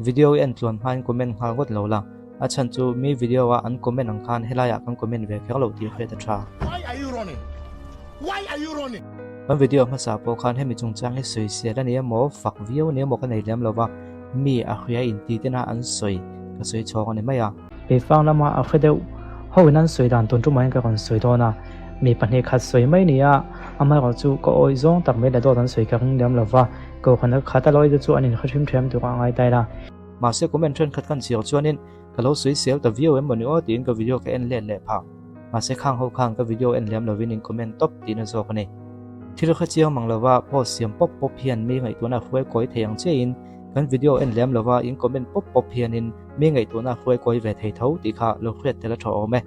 video en tlon han comment hal got lo la a chan chu mi video wa an comment ang khan helaya kan comment ve khek lo ti khe ta tha why are you running ban video ma sa po khan hemi chung chang e soi se la ni mo fak view ni mo ka nei lem lo wa mi a khria in ti te na an soi ka soi chong ani maya Keifang lama a khedeu ho nan soi dan ton tu mai ka kon soi do na mi panhe khat soi mai ni a amai ko chu ko oi zong tak me da do dan soi ka ng lem lo wa ko khana khata loi de chu anin khachim them tu ka ngai tai la ma se comment tren khat kan chiao chuanin ka lo soi sel ta view em mani o tin ka video ka en len le pha ma se khang ho khang ka video en lem lo win in comment top tin a zo ka nei thil kha chiang mang lo wa po siam pop pop hian mi ngai tu na khoi koi theyang che in kan video en lem lo wa in comment pop pop hian in mi ngai tu na khoi koi ve thei tho ti kha lo khret te la tho me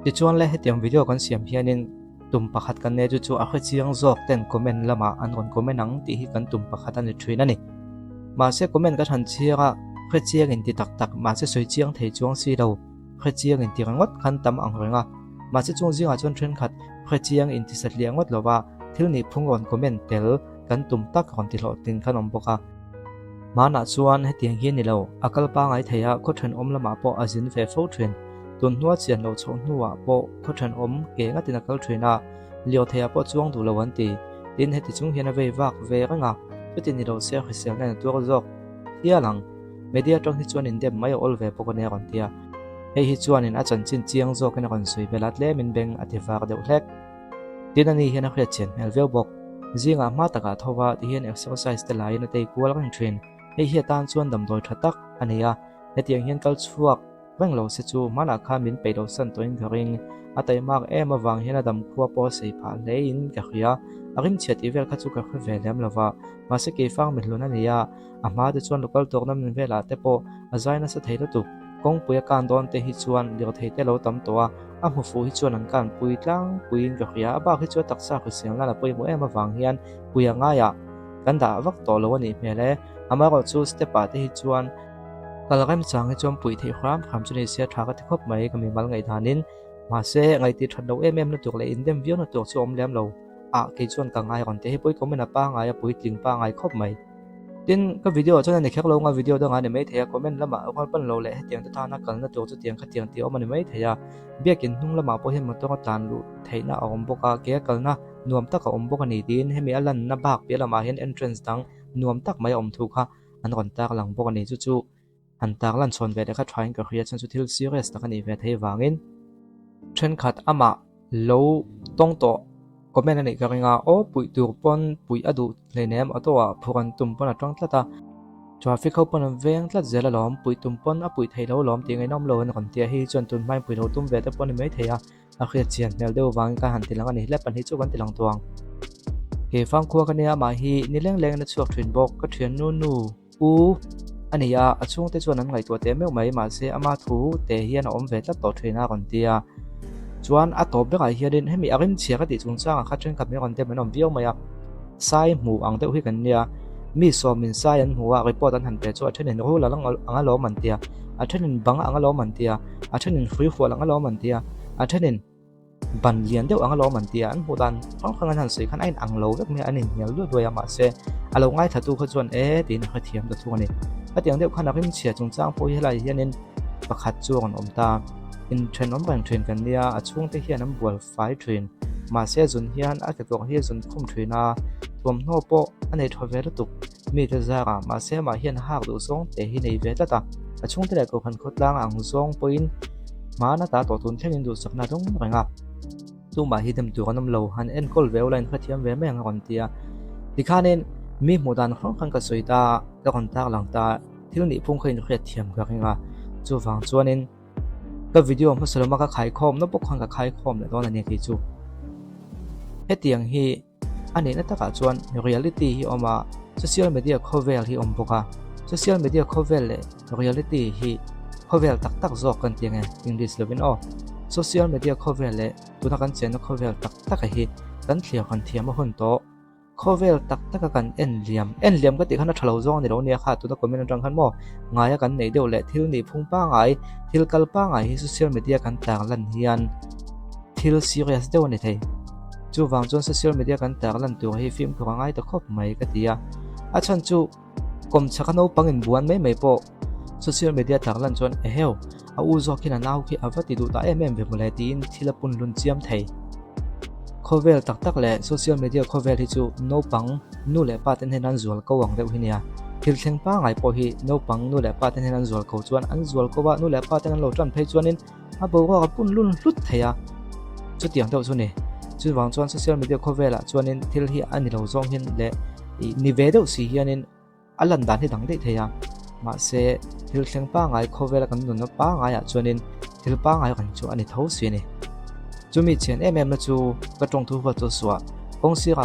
ti chuan le hetiam video kan siam hian in tum pakhat kan ne chu a kha chiang zok ten comment lama an kon comment ang ti hi kan tum pakhat an thrin ani ma se comment ka than chianga kha chiang in ti tak tak ma se soi chiang thei chuang si lo kha chiang in ti rangot khan tam ang renga ma se chung jinga chon thren khat kha chiang in ti sat liangot lowa thil ni phungon comment tel kan tum tak kon ti lo tin khan om boka mana chuan hetiang hi ni lo akal pa ngai theya ko thran om lama po azin fe fo thrin tun nuwa chian lo chong nuwa po ko thran om ke nga tin akal thrina lio theya po chuang du lo an ti tin heti chung hian a ve wak ve ranga chutin ni lo se khisel na tur zok tia lang media tong hi chuan in dem mai ol ve po ko ne ron tia hei hi chuan in a chan chin chiang zok in ron sui belat le min beng ativak deuh hlek tin ani hian a khre chen mel veu bok zinga ma taka thowa ti hian exercise te lai na te kual rang train hei hi tan chuan dam doi thatak ania hetiang hian langchhuak bang lo se chu mana kha min pe lo san toin garing atai mak em awang hian adam khuwa po sei pha le in ka khia arim chet ivel kha chu ka khwe ve lem lawa ma se Keifang mi hluna nia ama de chuan local tok nam vela te po azaina sa theilo tu kong puya kan don te hi chuan lir thei te lo tam towa a mu fu hi chuan an kan pui tlang puin ka khia ba hi chu taksa khu siang la poi mo em awang hian puya nga ya kan da vak to lo ani mele ama ro chu step pa te hi chuan kalagam chang hi chom pui thei khram kham chu nei sia tha ka thop mai ka mi mal ngai dhanin ma se ngai ti thad lo em na tuk le in dem view na tuk chu om lem lo a ke chuan ka ngai ron te hi poi comment pa ngai pui tling pa ngai khop mai tin ka video chuan ni khek lo nga video dang ani mai theya comment lama khol pan lo le hetiang ta na kal na tuk chu tiang kha tiang ti om ani mai theya biakin hnung lama po hem to ka tan lu theina om boka ke kal na nuam tak ka om boka ni tin hemi alan na bak pe lama hian entrance dang nuam tak mai om thu kha an ron tak lang boka ni chu chu an tak lan chon ve kha thain ka khria chan chu thil serious ta kani ve thei wangin thren khat ama lo tong to comment ani ka ringa o pui tur pon pui adu lenem atwa phuran tum pon atang tlata traffic ho pon veng tlat zela lom pui tum pon a pui thei lo lom ti ngai nom lo an kon tia hi chon tun mai pui lo tum ve te pon mai theya a khria chian mel deu wang ka han tilang ani le pan hi chu kan tilang tuang Keifang khuwa ka nia ma hi ni leng leng na chuak thrin bok ka thian nu nu u ania achung te chuan an ngai to te meu mai ma se ama thu te hian om ve tlat to thina kon tia chuan a top beka hianin hemi arim chia ka ti chung chang kha tren kap me kon te menom viau maya sai mu ang deuh hi kan nia mi so min sai an huwa report an han pe chu a thenin ro la lang anga lo man tia a thenin bang anga lo man tia a thenin free khwal anga lo man tia a thenin ban lian deuh anga lo man tia an hudan phang phang an han sei khan ain ang lo vek me anin hel lu doya ma se alo ngai thatu kha chuan e tin kha thiam da thu ani atiang deuh khan arim chia chung chang po hi lai hianin pakhat chuan om ta in train om bang train kan nia achung te hian am bol fai train ma se zun hian a ke tok hi zun khum traina tom no po ane thove la tuk mi te zara ma se ma hian hak du song te hi nei ve ta achung te la ko khan khotlang ang zong poin ma na ta to tun thengin du sakna dong ranga tu ma hi dem tu kanam lo han en kol ve line khathiam ve me ang kon tia tikhanin mi modan khong khang ka soita ka kon tak lang ta thil ni phung khain khret thiam ka ringa chu wang chuanin ka video ma salama ka khaikhawm no pok khang ka khaikhawm le don ani ki chu hetiang hi ani na taka chuan reality hi oma social media khovel hi om boka social media khovel le reality hi khovel tak tak zok kan tiang english lovin o social media khovel le tuna kan chen khovel tak tak hi kan thlia kan thiam hon to khovel tak tak kan en liam ka ti khana thalo zong ni ro ne kha tu da comment rang khan mo ngaya kan nei deu le thil ni phung pa ngai thil kal pa ngai hi social media kan tang lan hian thil serious deu ni thei chu wang chon social media kan tang lan tu hi film ko ngai to khop mai ka tia chan chu kom chakano pangin buan mai po social media taklan chuan heo a u zo khin anau khi avati du ta ve mole tin thilapun lun chiam thei khovel tak le social media khovel hi chu no pang nu le pa ten henan zual ko wang deuh hinia thil thleng pa ngai po hi no pang nu le pa ten henan zual ko chuan an zual ko wa nu le pa ten an lo tran phei chuanin a bo wa pun lun hlut theia chu tiang deuh chu ni chu wang chuan social media khovela chuanin thil hi ani lo zong hin le ni ve deuh si hianin alan dan hi dang dei theia ma se thil thleng pa ngai khovela kan nun pa ngai a chuanin thil pa ngai kan chu ani tho si ni chumi chen na chu ka tong thu wa chu suwa kong si ga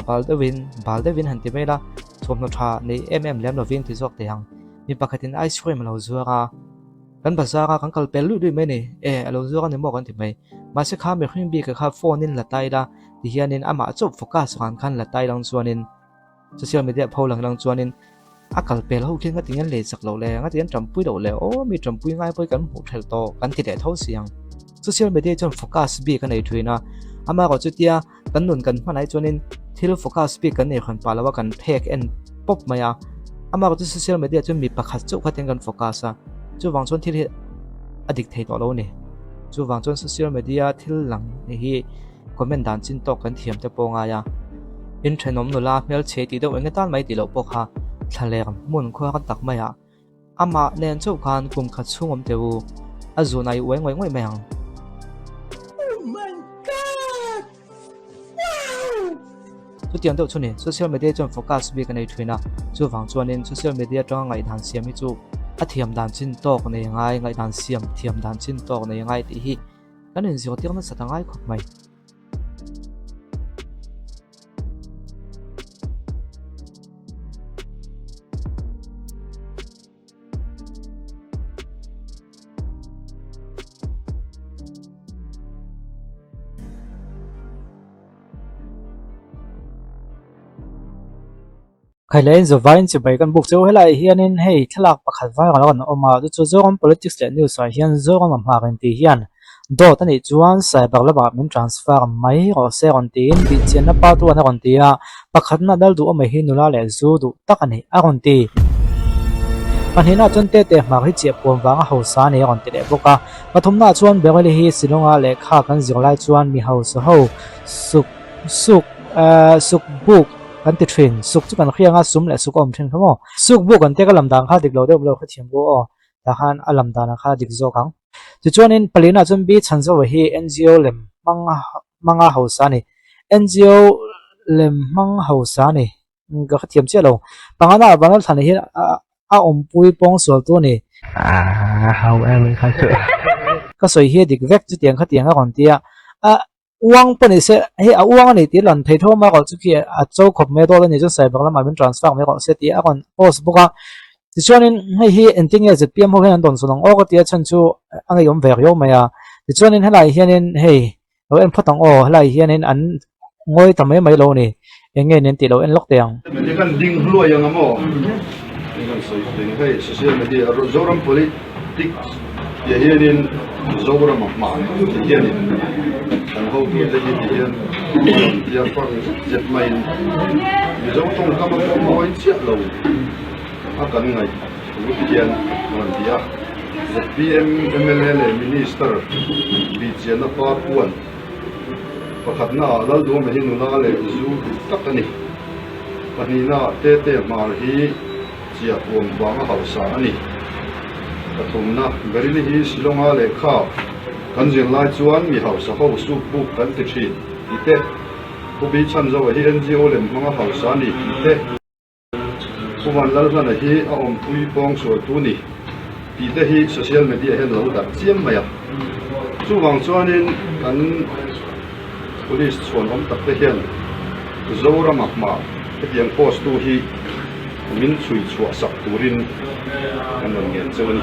baldewin han ti mela thom no tha nei lem lo vin ti zok te hang mi pakhatin ice cream lo zuwa kan bazara kan kal pel lu me ni lo zuwa ni mo kan ti mai ma se kha me khim bi ka kha phone in la tai da ti hianin ama chop focus kan la tai lang chuanin social media pholang lang chuanin akal pel ho khen ka tingan le chak lo le nga tian trampui lo le o mi trampui ngai poi kan mu thel to kan ti de tho siang social media chon focus bi kan ei thuina ama ko chutia kan nun kan manai chonin thil focus bi kan ei khan palawa kan phek en pop maya ama ko social media chon mi pakhat chu khaten kan focus a chu wang chon thil adik thei to lo ni chu wang chon social media thil lang hi comment dan chin to kan thiam te ponga ya in thenom no la mel che ti do eng tan mai ti lo pokha thalem mun khwa kan tak maya ama nen chu khan kum kha chungom teu azunai weng meng chu tiang deuh chu ni social media chon focus bi kan ei thuina chu wang chuanin social media tang ngai dan siam hi chu a thiam dan chin tok nei ngai dan siam thiam dan chin tok nei ngai ti hi kan in zio tiang na satangai khop mai khailen zo vain chu bai kan buk chu helai hianin hei thlak pakhat vai kan on oma chu zo politics le news a hian zo ma ma kan ti hian do tani chuan cyber laba min transfer mai ro se on tin bi chen na pa tu an kon tia pakhat na dal du ma hi nula le zu du takani a kon ti panhina chon te ma hi che pom wanga ho sa ne on ti le boka pathumna chuan bengeli hi silonga le kha kan zirlai chuan mi ho so ho suk book kan ti thin suk chu kan khianga sum le suk om thin khamo suk bu kan te ka lamdang kha dik lo de lo kha thiam bo o ta khan alam dana kha dik zo kang chu chuanin palina chun bi chanzo hi NGO lem manga hausa ni NGO lem mang hausa ni ga kha thiam che lo pangana bangal thani hi a om pui pong sol tu ni hau em kha chu ka soi hi dik vek chu tiang kha tiang a kon tia a uang pani se he a uang ani ti lan thei thoma ko chu ki a chau khop me do ni chu sai bakla ma min transfer me ko se ti a kon post boka ti chuanin hei hi ending e zpm ho hen don sunong o ko ti chan chu angai om ver yo maya ti chuanin helai hianin hei lo en phatang o helai hianin an ngoi tamai mai lo ni enge nen ti lo en lok teang ni kan ding hlo yang amo ni kan soi ding hei social media zoram politics ye hianin zoram ma hianin kan ho tu te hian ya par jet mai ni zo tong kam ko moi chia lo a kan ngai lu hian wan dia zpm mla minister bi chen pa puan pakhat na lal do me hin na le zu takani panina te mar hi chia pom wanga hausa ani pathumna berili hi silonga le kha kan jing lai chuan mi hausa ho su bu kan ti thi ite ko bi chan zo hi NGO lem manga hausa ni ite kuman lal hlan hi a om pui pong so tu ni ite hi social media hen lo da chiam maya chu wang chuanin kan police chuan om tak te hian zora ma yang post tu hi min chui chua sak turin kan ngel chawni